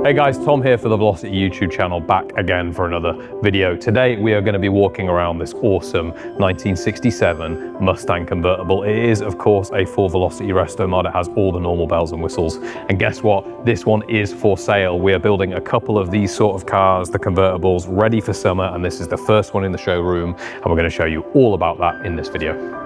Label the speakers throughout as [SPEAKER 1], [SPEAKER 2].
[SPEAKER 1] Hey guys, Tom here for the Velocity YouTube channel, back again for another video. Today we are going to be walking around this awesome 1967 Mustang Convertible. It is of course a Ford Velocity Restomod. It has all the normal bells and whistles. And guess what? This one is for sale. We are building a couple of these sort of cars, the convertibles, ready for summer, and this is the first one in the showroom, and we're going to show you all about that in this video.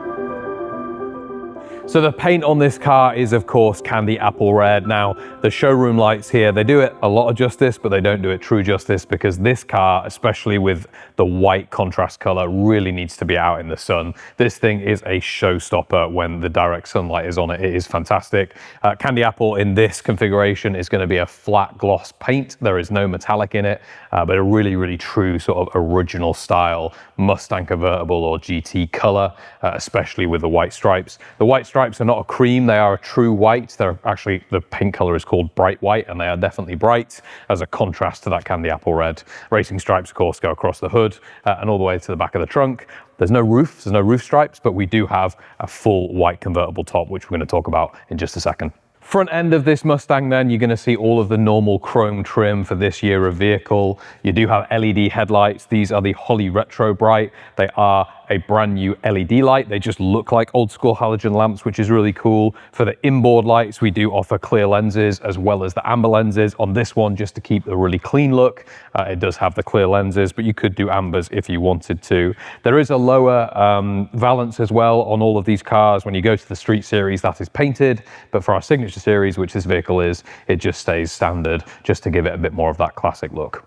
[SPEAKER 1] So the paint on this car is of course candy apple red. Now the showroom lights here, they do it a lot of justice, but they don't do it true justice because this car, especially with the white contrast color, really needs to be out in the sun. This thing is a showstopper when the direct sunlight is on it. It is fantastic. Candy apple in this configuration is going to be a flat gloss paint. There is no metallic in it, but a really true sort of original style Mustang Convertible or GT color, especially with the white stripes. The white stripes are not a cream, they are a true white. They're actually, the paint color is called bright white, and they are definitely bright as a contrast to that candy apple red. Racing stripes of course go across the hood and all the way to the back of the trunk. There's no roof stripes, but we do have a full white convertible top, which we're going to talk about in just a second. Front end of this Mustang then, you're going to see all of the normal chrome trim for this year of vehicle. You do have LED headlights. These are the Holley Retro Bright. They are a brand new LED light. They just look like old school halogen lamps, which is really cool. For the inboard lights, we do offer clear lenses as well as the amber lenses. On this one, just to keep a really clean look, it does have the clear lenses, but you could do ambers if you wanted to. There is a lower valance as well on all of these cars. When you go to the Street Series, that is painted, but for our Signature Series, which this vehicle is, it just stays standard, just to give it a bit more of that classic look.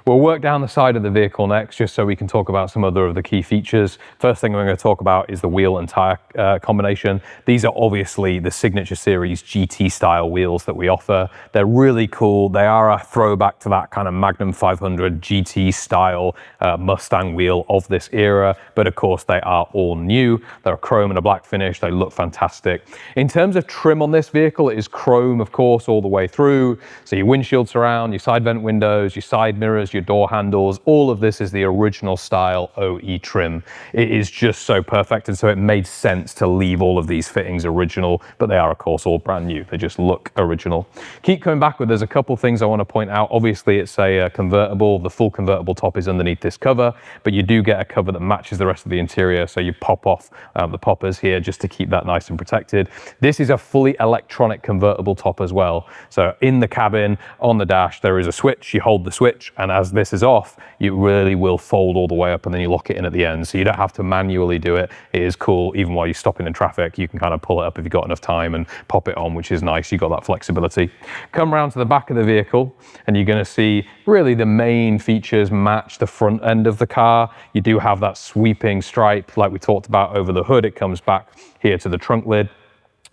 [SPEAKER 1] We'll work down the side of the vehicle next, just so we can talk about some other of the key features. First thing we're going to talk about is the wheel and tire combination. These are obviously the Signature Series GT style wheels that we offer. They're really cool. They are a throwback to that kind of Magnum 500 GT style Mustang wheel of this era, but of course they are all new. They're a chrome and a black finish. They look fantastic. In terms of trim on this vehicle, it is chrome of course all the way through. So your windshield surround, your side vent windows, your side mirrors, your door handles, all of this is the original style OE trim. It is just so perfect, and so it made sense to leave all of these fittings original, but they are of course all brand new. They just look original. Keep coming back with, there's a couple things I want to point out. Obviously it's a convertible. The full convertible top is underneath this cover, but you do get a cover that matches the rest of the interior, so you pop off the poppers here just to keep that nice and protected. This is a fully electronic convertible top as well. So in the cabin, on the dash, there is a switch. You hold the switch, and as this is off, you really will fold all the way up and then you lock it in at the end. So you don't have to manually do it. It is cool. Even while you're stopping in traffic, you can kind of pull it up if you've got enough time and pop it on, which is nice. You've got that flexibility. Come around to the back of the vehicle and you're going to see really the main features match the front end of the car. You do have that sweeping stripe like we talked about over the hood. It comes back here to the trunk lid,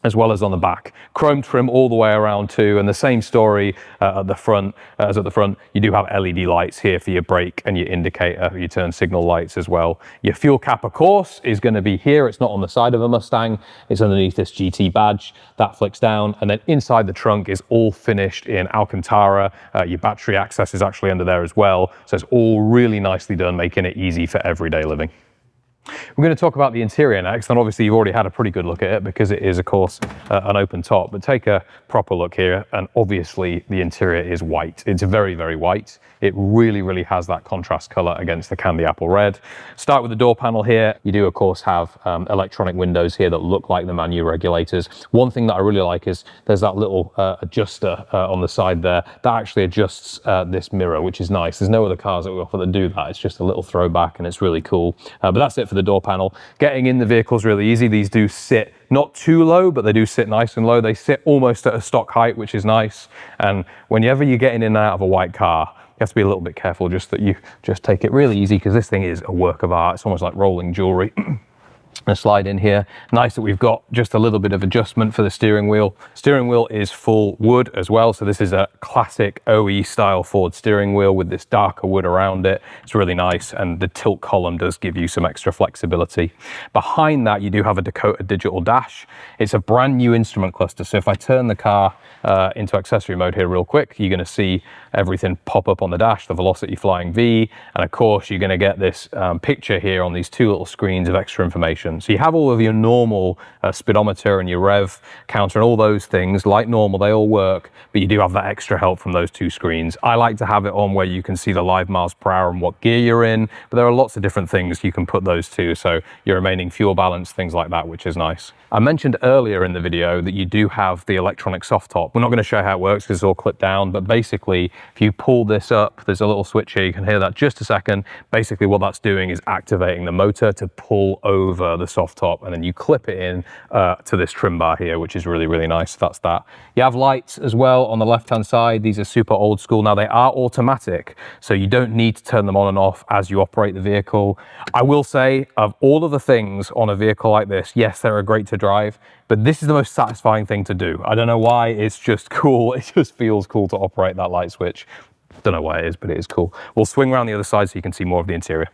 [SPEAKER 1] as well as on the back. Chrome trim all the way around too, and the same story at the front as at the front. You do have LED lights here for your brake and your indicator, your turn signal lights as well. Your fuel cap, of course, is going to be here. It's not on the side of a Mustang. It's underneath this GT badge. That flicks down, and then inside the trunk is all finished in Alcantara. Your battery access is actually under there as well. So it's all really nicely done, making it easy for everyday living. We're going to talk about the interior next, and obviously you've already had a pretty good look at it because it is of course an open top, but take a proper look here, and obviously the interior is white. It's very white. It really has that contrast color against the candy apple red. Start with the door panel here. You do of course have electronic windows here that look like the manual regulators. One thing that I really like is there's that little adjuster on the side there that actually adjusts this mirror, which is nice. There's no other cars that we offer that do that. It's just a little throwback and it's really cool. But that's it for the door panel. Getting in the vehicle is really easy. These do sit not too low, but they do sit nice and low. They sit almost at a stock height, which is nice. And whenever you're getting in and out of a white car, you have to be a little bit careful just that you just take it really easy, because this thing is a work of art. It's almost like rolling jewelry. A slide in here. Nice that we've got just a little bit of adjustment for the steering wheel. Steering wheel is full wood as well, so this is a classic OE style Ford steering wheel with this darker wood around it. It's really nice, and the tilt column does give you some extra flexibility. Behind that you do have a Dakota digital dash. It's a brand new instrument cluster, so if I turn the car into accessory mode here real quick, you're going to see everything pop up on the dash, the Velocity Flying V, and of course you're going to get this picture here on these two little screens of extra information. different. So you have all of your normal speedometer and your rev counter and all those things, like normal, they all work, but you do have that extra help from those two screens. I like to have it on where you can see the live miles per hour and what gear you're in, but there are lots of different things you can put those to, so your remaining fuel balance, things like that, which is nice. I mentioned earlier in the video that you do have the electronic soft top. We're not going to show how it works because it's all clipped down, but basically if you pull this up, there's a little switch here, you can hear that just a second. Basically what that's doing is activating the motor to pull over the soft top, and then you clip it in to this trim bar here, which is really, really nice. That's that. You have lights as well on the left hand side. These are super old school. Now they are automatic, so you don't need to turn them on and off as you operate the vehicle. I will say, of all of the things on a vehicle like this, yes, they're great to drive, but this is the most satisfying thing to do. I don't know why, it's just cool. It just feels cool to operate that light switch. Don't know why it is, but it is cool. We'll swing around the other side so you can see more of the interior.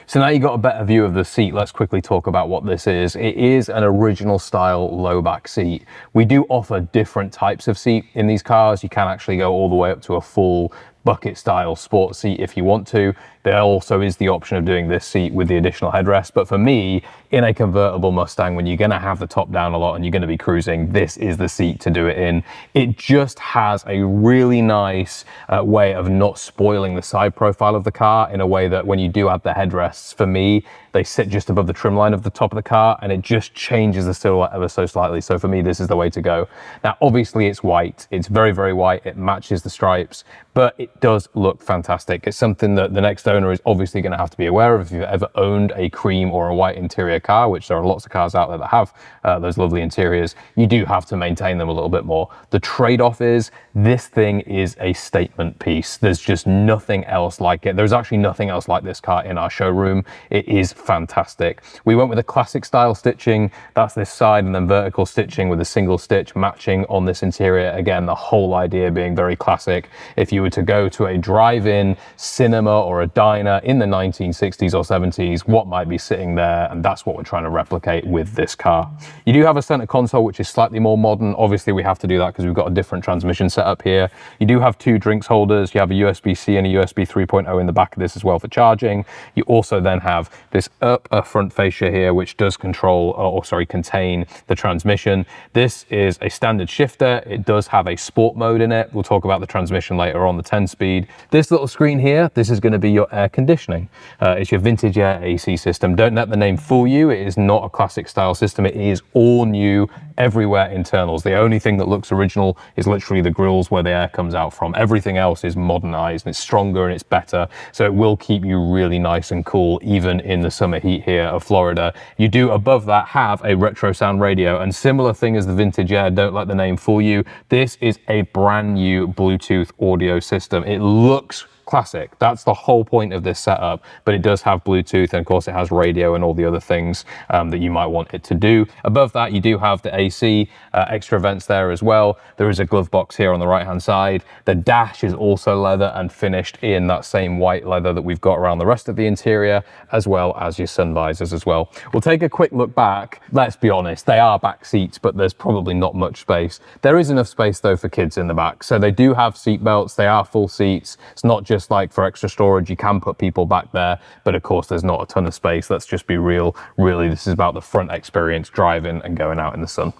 [SPEAKER 1] So now you've got a better view of the seat, let's quickly talk about what this is. It is an original style low back seat. We do offer different types of seat in these cars. You can actually go all the way up to a full bucket style sport seat if you want to. There also is the option of doing this seat with the additional headrest, but for me, in a convertible Mustang, when you're going to have the top down a lot and you're going to be cruising, this is the seat to do it in. It just has a really nice way of not spoiling the side profile of the car, in a way that when you do add the headrests, for me, they sit just above the trim line of the top of the car, and it just changes the silhouette ever so slightly. So for me, this is the way to go. Now, obviously it's white. It's very, very white. It matches the stripes, but it does look fantastic. It's something that the next owner is obviously going to have to be aware of. If you've ever owned a cream or a white interior car, which there are lots of cars out there that have those lovely interiors, you do have to maintain them a little bit more. The trade-off is this thing is a statement piece. There's just nothing else like it. There's actually nothing else like this car in our showroom. It is fantastic. We went with a classic style stitching. That's this side, and then vertical stitching with a single stitch matching on this interior. Again, the whole idea being very classic. If you were to go to a drive-in cinema or a diner in the 1960s or 70s, what might be sitting there? And that's what we're trying to replicate with this car. You do have a center console, which is slightly more modern. Obviously, we have to do that because we've got a different transmission setup here. You do have two drinks holders. You have a USB-C and a USB 3.0 in the back of this as well for charging. You also then have this upper front fascia here, which does contain the transmission. This is a standard shifter. It does have a sport mode in it. We'll talk about the transmission later on, the 10-speed. This little screen here, this is going to be your air conditioning. It's your vintage air AC system. Don't let the name fool you. It is not a classic style system. It is all new, everywhere internals. The only thing that looks original is literally the grills where the air comes out from. Everything else is modernized, and it's stronger and it's better. So it will keep you really nice and cool, even in the summer heat here of Florida. You do above that have a retro sound radio, and similar thing as the vintage air, don't let the name fool you. This is a brand new Bluetooth audio system. It looks classic. That's the whole point of this setup, but it does have Bluetooth, and of course it has radio and all the other things that you might want it to do. Above that, you do have the AC extra vents there as well. There is a glove box here on the right hand side. The dash is also leather and finished in that same white leather that we've got around the rest of the interior, as well as your sun visors as well. We'll take a quick look back. Let's be honest, they are back seats, but there's probably not much space. There is enough space though for kids in the back. So they do have seat belts. They are full seats. It's not just like for extra storage. You can put people back there, but of course there's not a ton of space. Let's just be real. Really, this is about the front experience, driving and going out in the sun.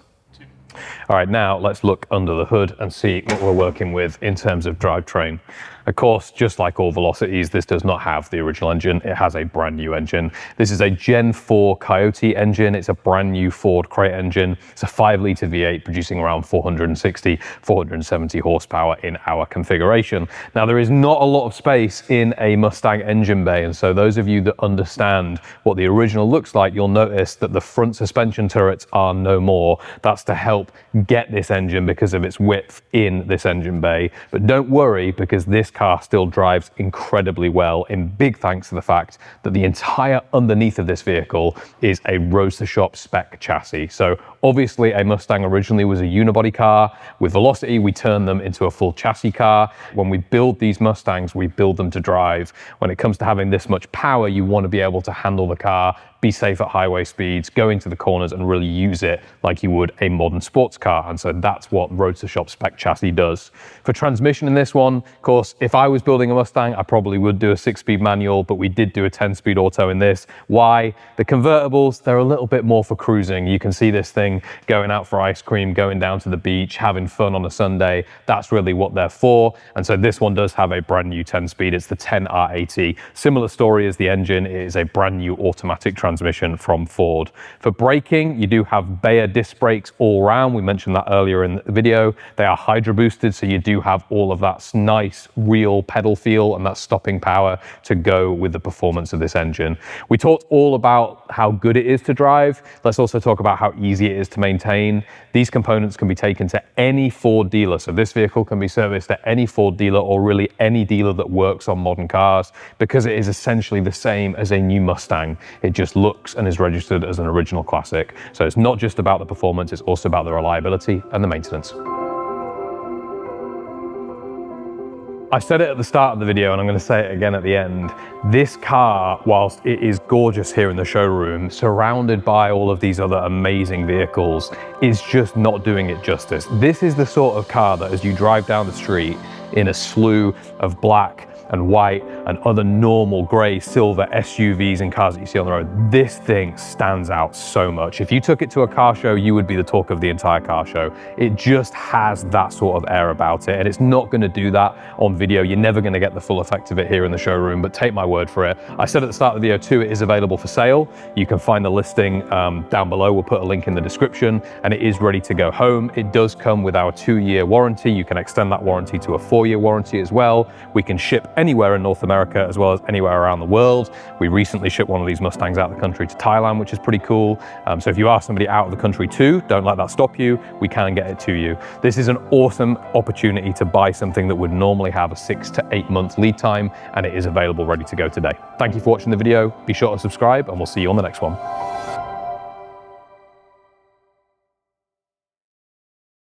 [SPEAKER 1] All right, now let's look under the hood and see what we're working with in terms of drivetrain. Of course, just like all Velocities, this does not have the original engine. It has a brand new engine. This is a Gen 4 Coyote engine. It's a brand new Ford crate engine. It's a 5-litre V8 producing around 460, 470 horsepower in our configuration. Now, there is not a lot of space in a Mustang engine bay, and so those of you that understand what the original looks like, you'll notice that the front suspension turrets are no more. That's to help get this engine because of its width in this engine bay. But don't worry, because this car still drives incredibly well, in big thanks to the fact that the entire underneath of this vehicle is a Roadster Shop SPEC chassis. So obviously a Mustang originally was a unibody car. With Velocity, we turned them into a full chassis car. When we build these Mustangs, we build them to drive. When it comes to having this much power, you want to be able to handle the car be safe at highway speeds, go into the corners and really use it like you would a modern sports car. And so that's what Roadster Shop SPEC chassis does. For transmission in this one, of course, if I was building a Mustang, I probably would do a 6-speed manual, but we did do a 10-speed auto in this. Why? The convertibles, they're a little bit more for cruising. You can see this thing going out for ice cream, going down to the beach, having fun on a Sunday. That's really what they're for. And so this one does have a brand new 10-speed. It's the 10R80. Similar story as the engine. It is a brand new automatic transmission from Ford. For braking, you do have Bayer disc brakes all round. We mentioned that earlier in the video. They are hydro boosted, so you do have all of that nice real pedal feel and that stopping power to go with the performance of this engine. We talked all about how good it is to drive. Let's also talk about how easy it is to maintain. These components can be taken to any Ford dealer. So this vehicle can be serviced at any Ford dealer or really any dealer that works on modern cars, because it is essentially the same as a new Mustang. It just looks and is registered as an original classic. So it's not just about the performance, it's also about the reliability and the maintenance. I said it at the start of the video and I'm going to say it again at the end. This car, whilst it is gorgeous here in the showroom, surrounded by all of these other amazing vehicles, is just not doing it justice. This is the sort of car that as you drive down the street in a slew of black and white and other normal grey, silver SUVs and cars that you see on the road, this thing stands out so much. If you took it to a car show, you would be the talk of the entire car show. It just has that sort of air about it, and it's not going to do that on video. You're never going to get the full effect of it here in the showroom, but take my word for it. I said at the start of the video too, it is available for sale. You can find the listing down below. We'll put a link in the description, and it is ready to go home. It does come with our 2-year warranty. You can extend that warranty to a 4-year warranty as well. We can ship anywhere in North America as well as anywhere around the world. We recently shipped one of these Mustangs out of the country to Thailand, which is pretty cool. So if you are somebody out of the country too, don't let that stop you. We can get it to you. This is an awesome opportunity to buy something that would normally have a 6 to 8 month lead time, and it is available ready to go today. Thank you for watching the video. Be sure to subscribe, and we'll see you on the next one.